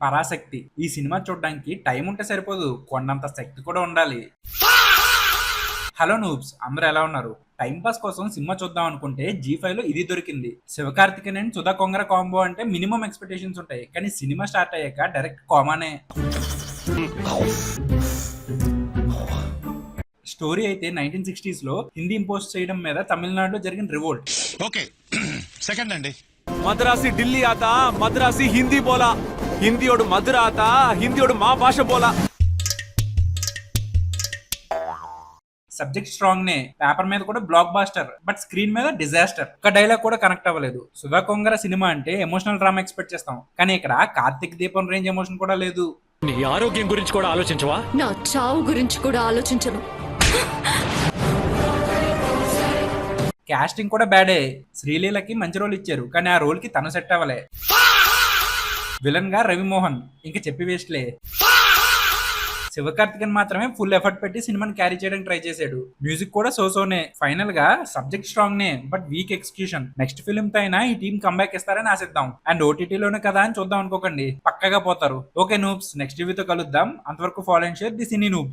పరాశక్తి. ఈ సినిమా చూడడానికి టైం ఉంటే సరిపోదు, కొండంత శక్తి కూడా ఉండాలి. హలో నూబ్స్, అందరూ ఎలా ఉన్నారు? టైం పాస్ కోసం సినిమా చూద్దాం అనుకుంటే G5 లో ఇది దొరికింది. శివకార్తికేయన్ సుధా కొంగర కాంబో అంటే మినిమం ఎక్స్పెక్టేషన్స్ ఉంటాయి, కానీ సినిమా స్టార్ట్ అయ్యాక డైరెక్ట్ కామానే. స్టోరీ అయితే 1960s లో హిందీ ఇంపోజ్ చేయడం మీద తమిళనాడులో జరిగిన రివోల్ట్. ఓకే సెకండ్ అండి. మద్రాసి ఢిల్లీ ఆతా, మద్రాసి హిందీ బోలా, హిందీయోడు మధుర ఆతా, హిందీయోడు మా భాష బోలా. సబ్జెక్ట్ స్ట్రాంగ్ నే, పేపర్ మీద కూడా బ్లాక్ బాస్టర్, బట్ స్క్రీన్ మీద డిజాస్టర్. ఒక డైలాగ్ కూడా కనెక్ట్ అవ్వలేదు. సుధా కొంగర సినిమా అంటే ఎమోషనల్ డ్రామా ఎక్స్పెక్ట్ చేస్తాం, కానీ ఇక్కడ కార్తిక్ దీపం రేంజ్ ఎమోషన్ కూడా లేదు. నీ ఆరోగ్యం గురించి కూడా ఆలోచించవా? నా చావు గురించి కూడా ఆలోచించను. కాస్టింగ్ కూడా బ్యాడే. శ్రీలీలకి మంచి రోల్ ఇచ్చారు, కానీ ఆ రోల్ కి తను సెట్ అవ్వలే. విలన్ గా రవి మోహన్, ఇంకా చెప్పి వేస్ట్లే. శివకార్తికేయన్ మాత్రమే ఫుల్ ఎఫర్ట్ పెట్టి సినిమాని క్యారీ చేయడానికి ట్రై చేశాడు. మ్యూజిక్ కూడా సోసోనే. ఫైనల్ గా సబ్జెక్ట్ స్ట్రాంగ్ నే, but week execution. Next film తో అయినా ఈ టీం కంబ్యాక్ ఇస్తారని ఆశిద్దాం. అండ్ ఓటీటీలోనే కదా అని చూద్దాం అనుకోకండి, పక్కగా పోతారు. ఓకే నూబ్స్, నెక్స్ట్ రివ్యూతో కలుద్దాం. అంతవరకు follow and share the cine noob.